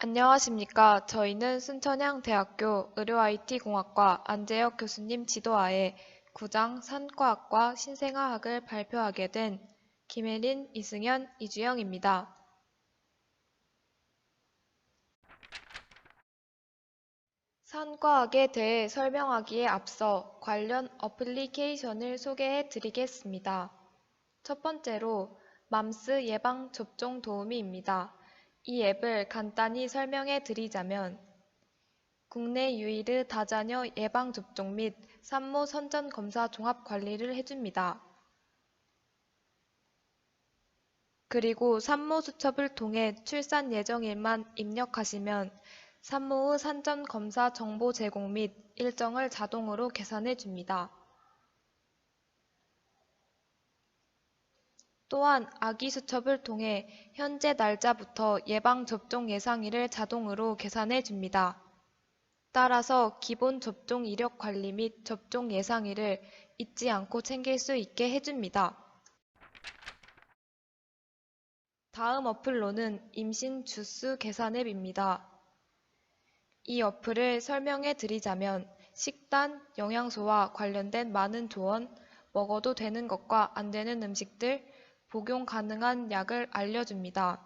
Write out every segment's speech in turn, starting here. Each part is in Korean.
안녕하십니까. 저희는 순천향대학교 의료-IT공학과 안재혁 교수님 지도하에 구장 산과학과 신생아학을 발표하게 된 김혜린, 이승현, 이주영입니다. 산과학에 대해 설명하기에 앞서 관련 어플리케이션을 소개해 드리겠습니다. 첫 번째로 맘스 예방 접종 도우미입니다. 이 앱을 간단히 설명해 드리자면 국내 유일의 다자녀 예방접종 및 산모 선전검사 종합관리를 해줍니다. 그리고 산모 수첩을 통해 출산 예정일만 입력하시면 산모의 산전검사 정보 제공 및 일정을 자동으로 계산해줍니다. 또한 아기 수첩을 통해 현재 날짜부터 예방접종 예상일을 자동으로 계산해줍니다. 따라서 기본 접종 이력 관리 및 접종 예상일을 잊지 않고 챙길 수 있게 해줍니다. 다음 어플로는 임신 주수 계산 앱입니다. 이 어플을 설명해 드리자면 식단, 영양소와 관련된 많은 조언, 먹어도 되는 것과 안 되는 음식들, 복용 가능한 약을 알려줍니다.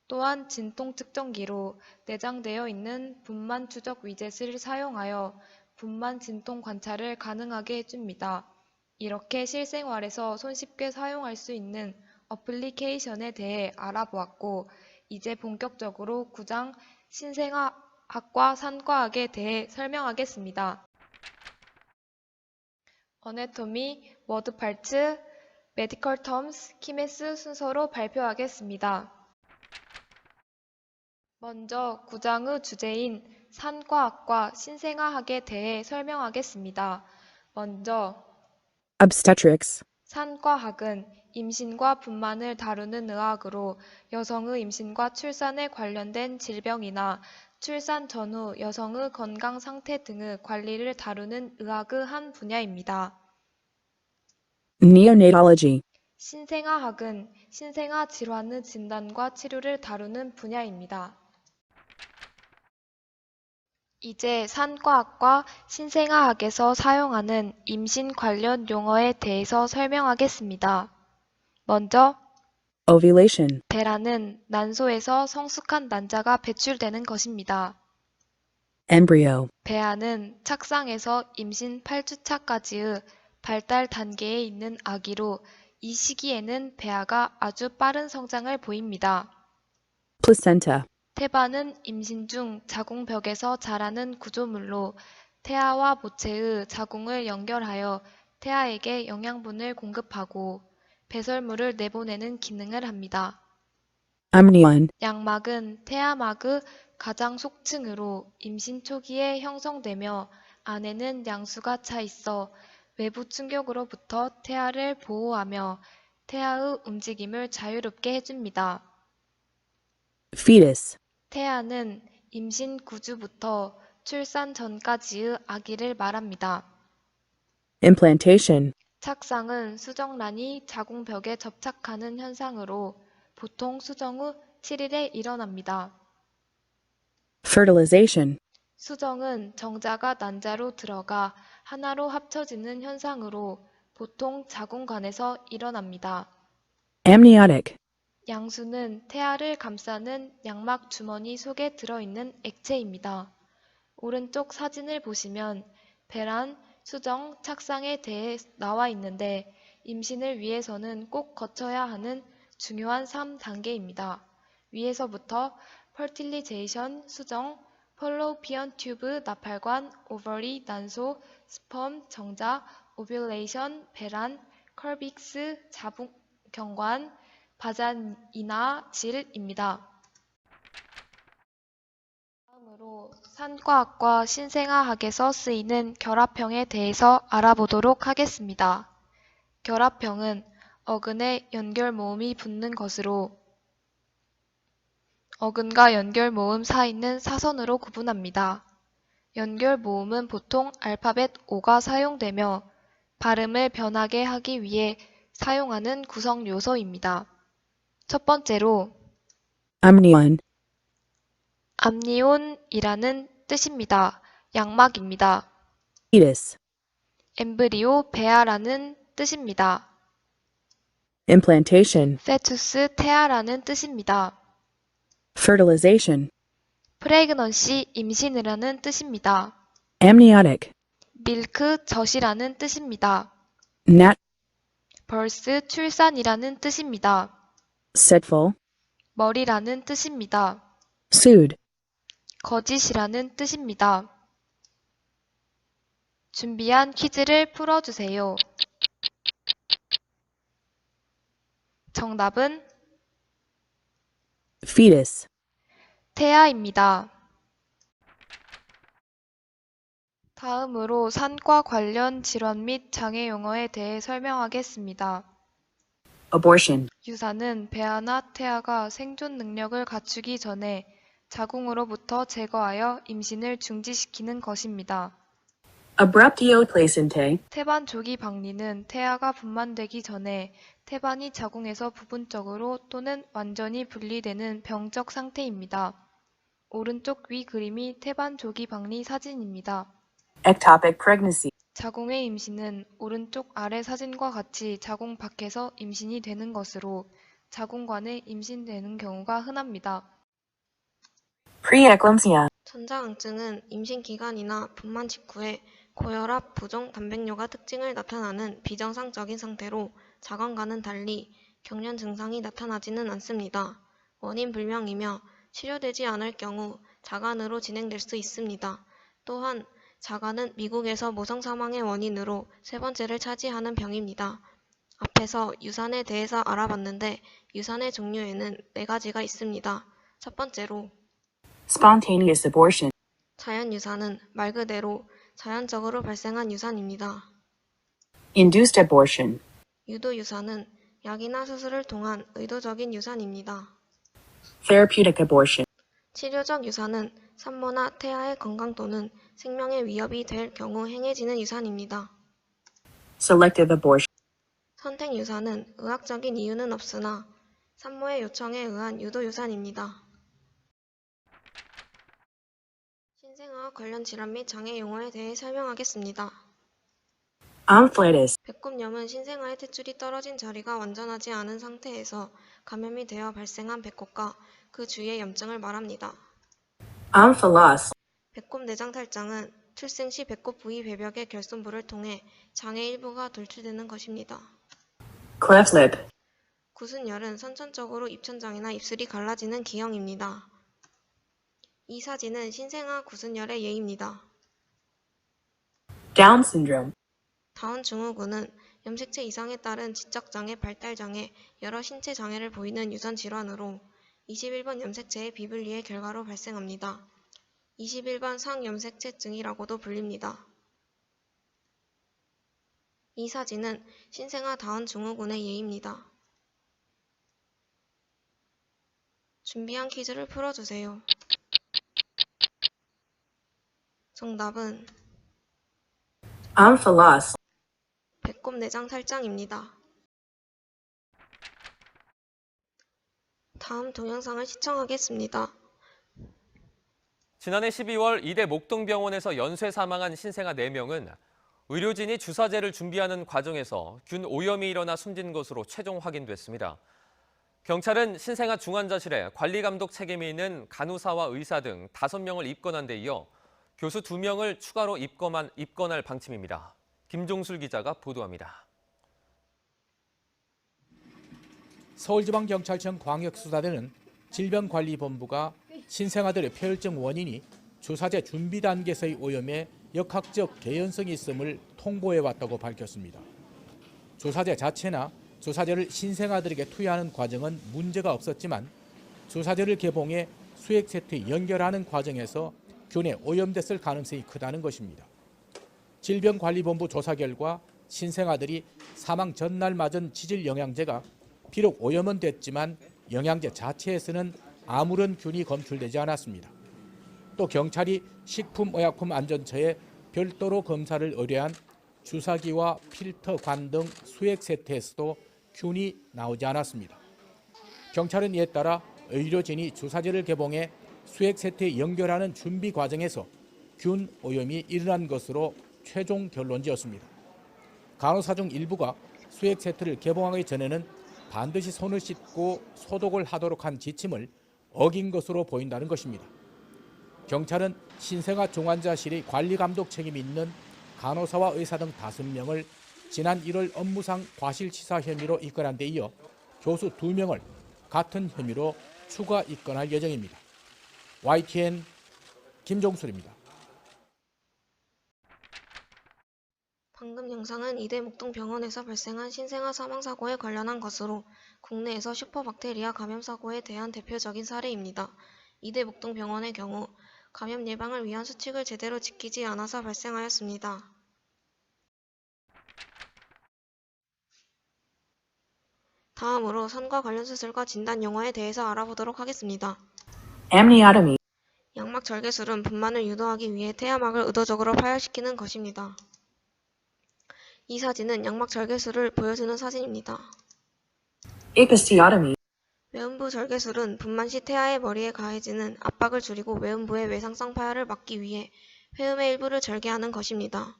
또한 진통 측정기로 내장되어 있는 분만 추적 위젯을 사용하여 분만 진통 관찰을 가능하게 해줍니다. 이렇게 실생활에서 손쉽게 사용할 수 있는 어플리케이션에 대해 알아보았고, 이제 본격적으로 구장 신생아학과 산과학에 대해 설명하겠습니다. 어네토미, 워드팔츠, 메디컬 텀스, 키메스 순서로 발표하겠습니다. 먼저 구장의 주제인 산과학과 신생아학에 대해 설명하겠습니다. 먼저 Obstetrics. 산과학은 임신과 분만을 다루는 의학으로 여성의 임신과 출산에 관련된 질병이나 출산 전후 여성의 건강 상태 등의 관리를 다루는 의학의 한 분야입니다. Neonatology. 신생아학은 신생아 질환의 진단과 치료를 다루는 분야입니다. 이제 산과학과 신생아학에서 사용하는 임신 관련 용어에 대해서 설명하겠습니다. 먼저 Ovulation. 배란은 난소에서 성숙한 난자가 배출되는 것입니다. Embryo. 배아는 착상에서 임신 8주차까지의 발달 단계에 있는 아기로 이 시기에는 배아가 아주 빠른 성장을 보입니다. Placenta. 태반은 임신 중 자궁벽에서 자라는 구조물로 태아와 모체의 자궁을 연결하여 태아에게 영양분을 공급하고 배설물을 내보내는 기능을 합니다. Amnion. 양막은 태아막의 가장 속층으로 임신 초기에 형성되며 안에는 양수가 차 있어 외부 충격으로부터 태아를 보호하며 태아의 움직임을 자유롭게 해줍니다. Fetus. 태아는 임신 9주부터 출산 전까지의 아기를 말합니다. Implantation. 착상은 수정란이 자궁벽에 접착하는 현상으로 보통 수정 후 7일에 일어납니다. Fertilization. 수정은 정자가 난자로 들어가 하나로 합쳐지는 현상으로 보통 자궁관에서 일어납니다. Amniotic. 양수는 태아를 감싸는 양막 주머니 속에 들어있는 액체입니다. 오른쪽 사진을 보시면 배란, 수정, 착상에 대해 나와 있는데 임신을 위해서는 꼭 거쳐야 하는 중요한 3단계입니다. 위에서부터 퍼틸리제이션, 수정, 펄로피언 튜브, 나팔관, 오버리, 난소, 스펌, 정자, 오뷸레이션, 배란, 컬빅스, 자궁경관, 바자니나 질입니다. 다음으로 산과학과 신생아학에서 쓰이는 결합형에 대해서 알아보도록 하겠습니다. 결합형은 어근에 연결 모음이 붙는 것으로 어근과 연결 모음 사이는 사선으로 구분합니다. 연결 모음은 보통 알파벳 O가 사용되며 발음을 변하게 하기 위해 사용하는 구성 요소입니다. 첫 번째로 Amnion. 암니온이라는 뜻입니다. 양막입니다. fetus, 엠브리오, 배아라는 뜻입니다. implantation, 페투스, 태아라는 뜻입니다. fertilization, 프레그넌시, 임신이라는 뜻입니다. amniotic, 밀크, 젖이라는 뜻입니다. nat, 벌스, 출산이라는 뜻입니다. setful, 머리라는 뜻입니다. sued, 거짓이라는 뜻입니다. 준비한 퀴즈를 풀어주세요. 정답은 fetus, 태아입니다. 다음으로 산과 관련 질환 및 장애 용어에 대해 설명하겠습니다. abortion, 유산은 배아나 태아가 생존 능력을 갖추기 전에 자궁으로부터 제거하여 임신을 중지시키는 것입니다. abruptio placentae, 태반 조기 박리는 태아가 분만되기 전에 태반이 자궁에서 부분적으로 또는 완전히 분리되는 병적 상태입니다. 오른쪽 위 그림이 태반 조기 박리 사진입니다. ectopic pregnancy, 자궁의 임신은 오른쪽 아래 사진과 같이 자궁 밖에서 임신이 되는 것으로 자궁관에 임신되는 경우가 흔합니다. preeclampsia, 전자강증은 임신 기간이나 분만 직후에 고혈압, 부종, 단백뇨가 특징을 나타나는 비정상적인 상태로 자관과는 달리 경련 증상이 나타나지는 않습니다. 원인 불명이며 치료되지 않을 경우 자간으로 진행될 수 있습니다. 또한 자간은 미국에서 모성 사망의 원인으로 세 번째를 차지하는 병입니다. 앞에서 유산에 대해서 알아봤는데 유산의 종류에는 4가지가 있습니다. 첫 번째로 spontaneous abortion, 자연유산은 말 그대로 자연적으로 발생한 유산입니다. induced abortion, 유도유산은 약이나 수술을 통한 의도적인 유산입니다. therapeutic abortion, 치료적 유산은 산모나 태아의 건강 또는 생명에 위협이 될 경우 행해지는 유산입니다. selective abortion, 선택유산은 의학적인 이유는 없으나 산모의 요청에 의한 유도유산입니다. 신생아와 관련 질환 및 장애 용어에 대해 설명하겠습니다. amphitis, 배꼽염은 신생아의 탯줄이 떨어진 자리가 완전하지 않은 상태에서 감염이 되어 발생한 배꼽과 그 주위의 염증을 말합니다. amphilos, 배꼽 내장 탈장은 출생 시 배꼽 부위 배벽의 결손부를 통해 장의 일부가 돌출되는 것입니다. cleft lip, 구순열은 선천적으로 입천장이나 입술이 갈라지는 기형입니다. 이 사진은 신생아 구순열의 예입니다. Down syndrome, 다운 증후군은 염색체 이상에 따른 지적장애, 발달장애, 여러 신체 장애를 보이는 유전 질환으로 21번 염색체의 비분리의 결과로 발생합니다. 21번 상염색체증이라고도 불립니다. 이 사진은 신생아 다운 증후군의 예입니다. 준비한 퀴즈를 풀어주세요. 정답은 amphilos, 배꼽 내장 탈장입니다. 다음 동영상을 시청하겠습니다. 지난해 12월 이대 목동병원에서 연쇄 사망한 신생아 4명은 의료진이 주사제를 준비하는 과정에서 균 오염이 일어나 숨진 것으로 최종 확인됐습니다. 경찰은 신생아 중환자실에 관리감독 책임이 있는 간호사와 의사 등 5명을 입건한 데 이어 교수 2명을 추가로 입건할 방침입니다. 김종술 기자가 보도합니다. 서울지방경찰청 광역수사대는 질병관리본부가 신생아들의 폐혈증 원인이 주사제 준비 단계에서의 오염에 역학적 개연성이 있음을 통보해왔다고 밝혔습니다. 주사제 자체나 주사제를 신생아들에게 투여하는 과정은 문제가 없었지만 주사제를 개봉해 수액 세트에 연결하는 과정에서 균에 오염됐을 가능성이 크다는 것입니다. 질병관리본부 조사 결과 신생아들이 사망 전날 맞은 지질 영양제가 비록 오염은 됐지만 영양제 자체에서는 아무런 균이 검출되지 않았습니다. 또 경찰이 식품의약품안전처에 별도로 검사를 의뢰한 주사기와 필터관 등 수액 세트에서도 균이 나오지 않았습니다. 경찰은 이에 따라 의료진이 주사제를 개봉해 수액 세트에 연결하는 준비 과정에서 균 오염이 일어난 것으로 최종 결론지었습니다. 간호사 중 일부가 수액 세트를 개봉하기 전에는 반드시 손을 씻고 소독을 하도록 한 지침을 어긴 것으로 보인다는 것입니다. 경찰은 신생아 중환자실의 관리 감독 책임이 있는 간호사와 의사 등 5명을 지난 1월 업무상 과실치사 혐의로 입건한 데 이어 교수 2명을 같은 혐의로 추가 입건할 예정입니다. YTN 김종술입니다. 방금 영상은 이대 목동병원에서 발생한 신생아 사망사고에 관련한 것으로 국내에서 슈퍼박테리아 감염 사고에 대한 대표적인 사례입니다. 이대 목동병원의 경우 감염 예방을 위한 수칙을 제대로 지키지 않아서 발생하였습니다. 다음으로 산과 관련 수술과 진단 용어에 대해서 알아보도록 하겠습니다. Amniotomy. 양막 절개술은 분만을 유도하기 위해 태아막을 의도적으로 파열시키는 것입니다. 이 사진은 양막 절개술을 보여주는 사진입니다. Episiotomy. 외음부 절개술은 분만 시 태아의 머리에 가해지는 압박을 줄이고 외음부의 외상성 파열을 막기 위해 회음의 일부를 절개하는 것입니다.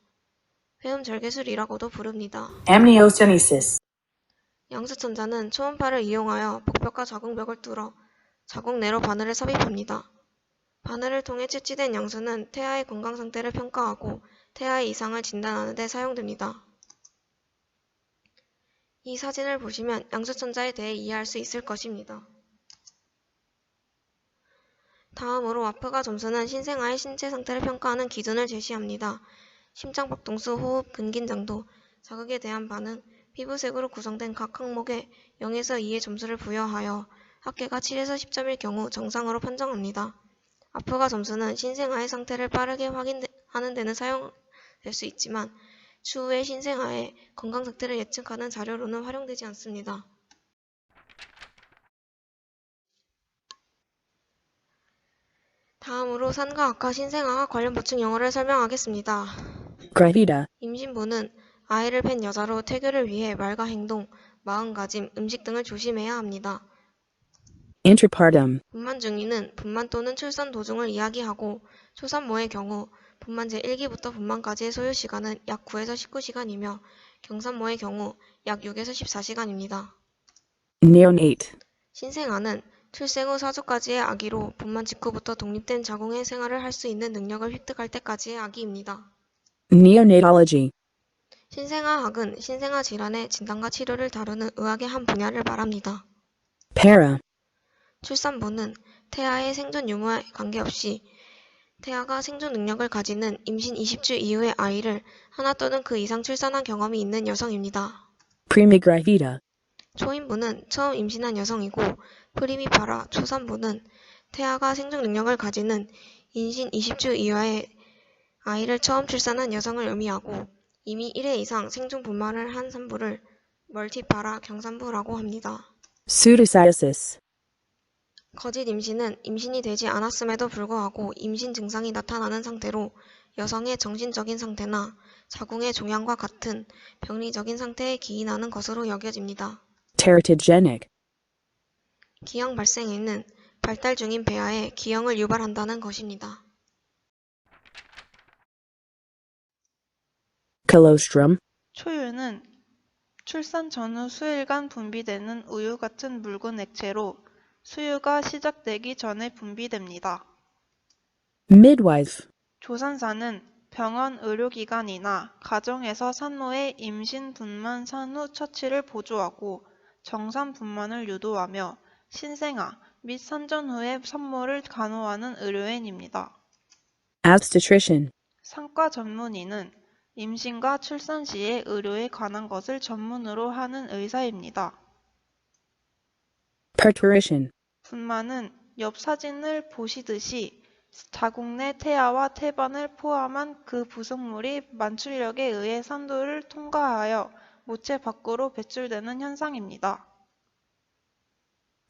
회음 절개술이라고도 부릅니다. Amniocentesis. 양수천자는 초음파를 이용하여 복벽과 자궁벽을 뚫어 자궁 내로 바늘을 삽입합니다. 바늘을 통해 채취된 양수는 태아의 건강 상태를 평가하고 태아의 이상을 진단하는 데 사용됩니다. 이 사진을 보시면 양수천자에 대해 이해할 수 있을 것입니다. 다음으로 아프가 점수는 신생아의 신체 상태를 평가하는 기준을 제시합니다. 심장박동수, 호흡, 근긴장도, 자극에 대한 반응, 피부색으로 구성된 각 항목에 0에서 2의 점수를 부여하여 합계가 7에서 10점일 경우 정상으로 판정합니다. 아프가 점수는 신생아의 상태를 빠르게 확인하는 데는 사용될 수 있지만 추후에 신생아의 건강 상태를 예측하는 자료로는 활용되지 않습니다. 다음으로 산과 아까 신생아와 관련 보충 용어를 설명하겠습니다. Gravida. 임신부는 아이를 팬 여자로 태교를 위해 말과 행동, 마음가짐, 음식 등을 조심해야 합니다. Interpartum. 분만 중인은 분만 또는 출산 도중을 이야기하고 초산모의 경우 분만 제1기부터 분만까지의 소요 시간은 약 9에서 19시간이며 경산모의 경우 약 6에서 14시간입니다. Neonate. 신생아는 출생 후 4주까지의 아기로 분만 직후부터 독립된 자궁의 생활을 할 수 있는 능력을 획득할 때까지의 아기입니다. Neonatology. 신생아학은 신생아 질환의 진단과 치료를 다루는 의학의 한 분야를 말합니다. Para. 출산부는 태아의 생존 유무에 관계없이 태아가 생존 능력을 가지는 임신 20주 이후의 아이를 하나 또는 그 이상 출산한 경험이 있는 여성입니다. Primigravida. 초임부는 처음 임신한 여성이고 프리미파라 초산부는 태아가 생존 능력을 가지는 임신 20주 이하의 아이를 처음 출산한 여성을 의미하고 이미 1회 이상 생존 분만을 한 산부를 멀티파라 경산부라고 합니다. Pseudocyesis. 거짓 임신은 임신이 되지 않았음에도 불구하고 임신 증상이 나타나는 상태로 여성의 정신적인 상태나 자궁의 종양과 같은 병리적인 상태에 기인하는 것으로 여겨집니다. Teratogenic. 기형 발생에는 발달 중인 배아에 기형을 유발한다는 것입니다. Colostrum. 초유는 출산 전후 수일간 분비되는 우유 같은 묽은 액체로 수유가 시작되기 전에 분비됩니다. Midwife. 조산사는 병원 의료기관이나 가정에서 산모의 임신 분만 산후 처치를 보조하고 정산 분만을 유도하며 신생아 및 산전 후의 산모를 간호하는 의료인입니다. Obstetrician. 산과 전문의는 임신과 출산 시의 의료에 관한 것을 전문으로 하는 의사입니다. Parturition. 분만은 옆 사진을 보시듯이 자궁 내 태아와 태반을 포함한 그 부속물이 만출력에 의해 산도를 통과하여 모체 밖으로 배출되는 현상입니다.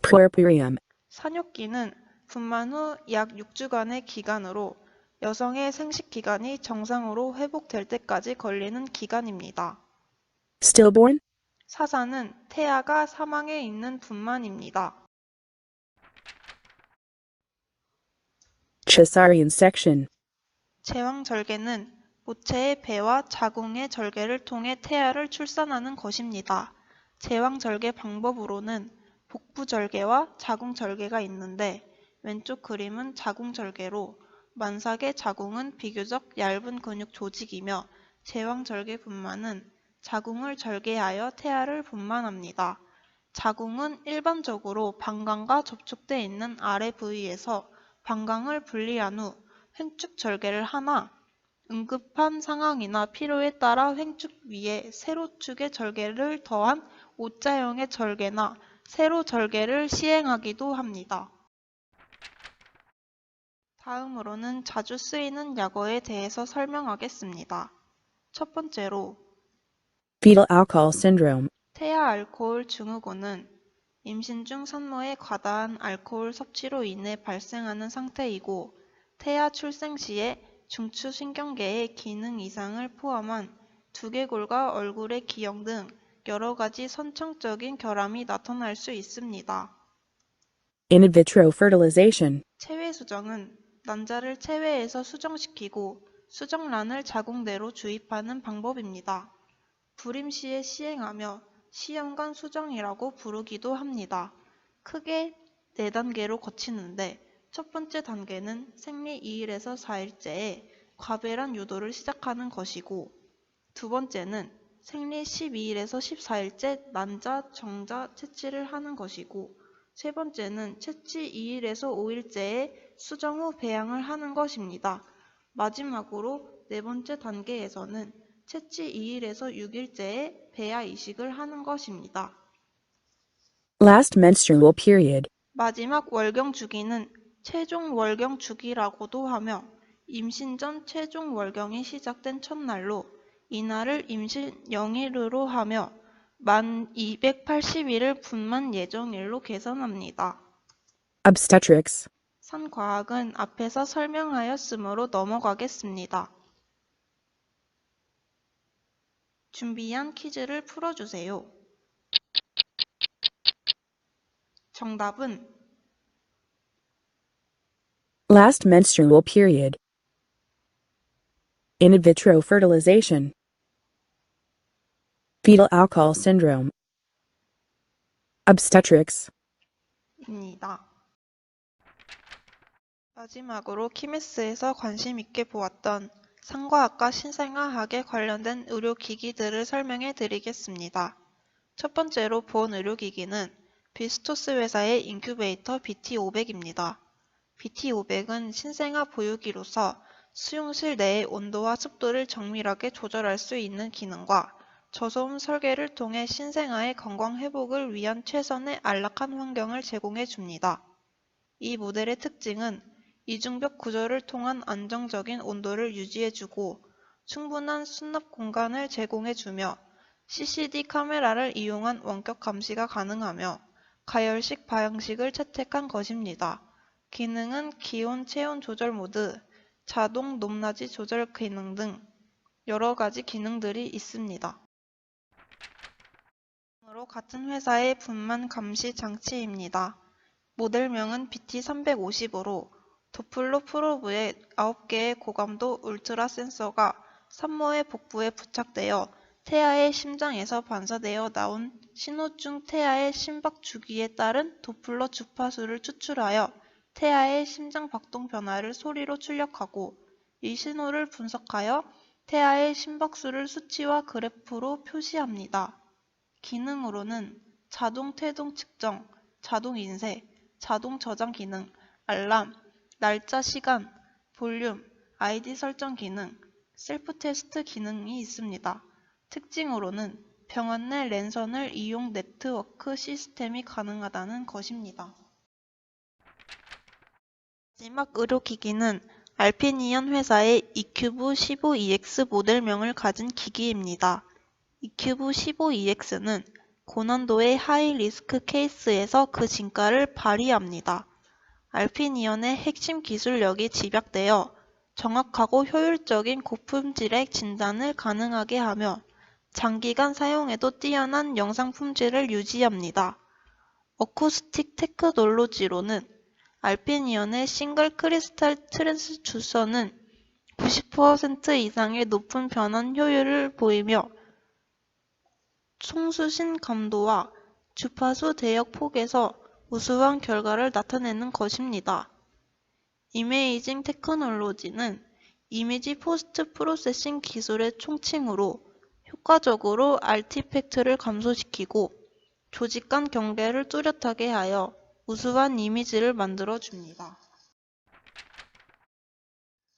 Puerperium. 산욕기는 분만 후 약 6주간의 기간으로 여성의 생식기간이 정상으로 회복될 때까지 걸리는 기간입니다. Stillborn. 사산은 태아가 사망해 있는 분만입니다. Cesarean section. 제왕절개는 모체의 배와 자궁의 절개를 통해 태아를 출산하는 것입니다. 제왕절개 방법으로는 복부절개와 자궁절개가 있는데 왼쪽 그림은 자궁절개로 만삭의 자궁은 비교적 얇은 근육 조직이며 제왕절개 분만은 자궁을 절개하여 태아를 분만합니다. 자궁은 일반적으로 방광과 접촉돼 있는 아래 부위에서 방광을 분리한 후 횡축 절개를 하나 응급한 상황이나 필요에 따라 횡축 위에 세로축의 절개를 더한 O자형의 절개나 세로 절개를 시행하기도 합니다. 다음으로는 자주 쓰이는 약어에 대해서 설명하겠습니다. 첫 번째로 Fetal alcohol syndrome. 태아 알코올 증후군은 임신 중 산모의 과다한 알코올 섭취로 인해 발생하는 상태이고 태아 출생 시에 중추신경계의 기능 이상을 포함한 두개골과 얼굴의 기형 등 여러 가지 선천적인 결함이 나타날 수 있습니다. In vitro fertilization. 체외 수정은 난자를 체외에서 수정시키고 수정란을 자궁내로 주입하는 방법입니다. 불임 시에 시행하며 시험관 수정이라고 부르기도 합니다. 크게 4단계로 거치는데 첫 번째 단계는 생리 2일에서 4일째에 과배란 유도를 시작하는 것이고 두 번째는 생리 12일에서 14일째 난자, 정자 채취를 하는 것이고 세 번째는 채취 2일에서 5일째에 수정 후 배양을 하는 것입니다. 마지막으로 네 번째 단계에서는 채취 2일에서 6일째에 배아 이식을 하는 것입니다. Last menstrual period. 마지막 월경 주기는 최종 월경 주기라고도 하며 임신 전 최종 월경이 시작된 첫날로 이날을 임신 0일으로 하며 만 280일을 분만 예정일로 계산합니다. Obstetrics. 산과학은 앞에서 설명하였으므로 넘어가겠습니다. 준비한 퀴즈를 풀어주세요. 정답은 Last menstrual period. In vitro fertilization. Fetal alcohol syndrome. Obstetrics. 입니다. 마지막으로 키메스에서 관심 있게 보았던 산과학과 신생아학에 관련된 의료기기들을 설명해 드리겠습니다. 첫 번째로 본 의료기기는 비스토스 회사의 인큐베이터 BT500입니다. BT500은 신생아 보유기로서 수용실 내의 온도와 습도를 정밀하게 조절할 수 있는 기능과 저소음 설계를 통해 신생아의 건강 회복을 위한 최선의 안락한 환경을 제공해 줍니다. 이 모델의 특징은 이중벽 구조를 통한 안정적인 온도를 유지해주고 충분한 수납 공간을 제공해주며 CCD 카메라를 이용한 원격 감시가 가능하며 가열식 방식을 채택한 것입니다. 기능은 기온 체온 조절 모드, 자동 높낮이 조절 기능 등 여러 가지 기능들이 있습니다. 같은 회사의 분만 감시 장치입니다. 모델명은 BT350으로 도플러 프로브에 9개의 고감도 울트라 센서가 산모의 복부에 부착되어 태아의 심장에서 반사되어 나온 신호 중 태아의 심박 주기에 따른 도플러 주파수를 추출하여 태아의 심장 박동 변화를 소리로 출력하고 이 신호를 분석하여 태아의 심박수를 수치와 그래프로 표시합니다. 기능으로는 자동 태동 측정, 자동 인쇄, 자동 저장 기능, 알람, 날짜 시간, 볼륨, 아이디 설정 기능, 셀프 테스트 기능이 있습니다. 특징으로는 병원 내 랜선을 이용 네트워크 시스템이 가능하다는 것입니다. 마지막 의료기기는 알피니언 회사의 이큐브 15EX 모델명을 가진 기기입니다. 이큐브 15EX는 고난도의 하이 리스크 케이스에서 그 진가를 발휘합니다. 알피니언의 핵심 기술력이 집약되어 정확하고 효율적인 고품질의 진단을 가능하게 하며 장기간 사용해도 뛰어난 영상 품질을 유지합니다. 어쿠스틱 테크놀로지로는 알피니온의 싱글 크리스탈 트랜스듀서는 90% 이상의 높은 변환 효율을 보이며 송수신 감도와 주파수 대역 폭에서 우수한 결과를 나타내는 것입니다. 이메이징 테크놀로지는 이미지 포스트 프로세싱 기술의 총칭으로 효과적으로 아티팩트를 감소시키고 조직 간 경계를 뚜렷하게 하여 우수한 이미지를 만들어줍니다.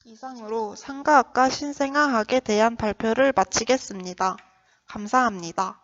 이상으로 상가학과 신생아학에 대한 발표를 마치겠습니다. 감사합니다.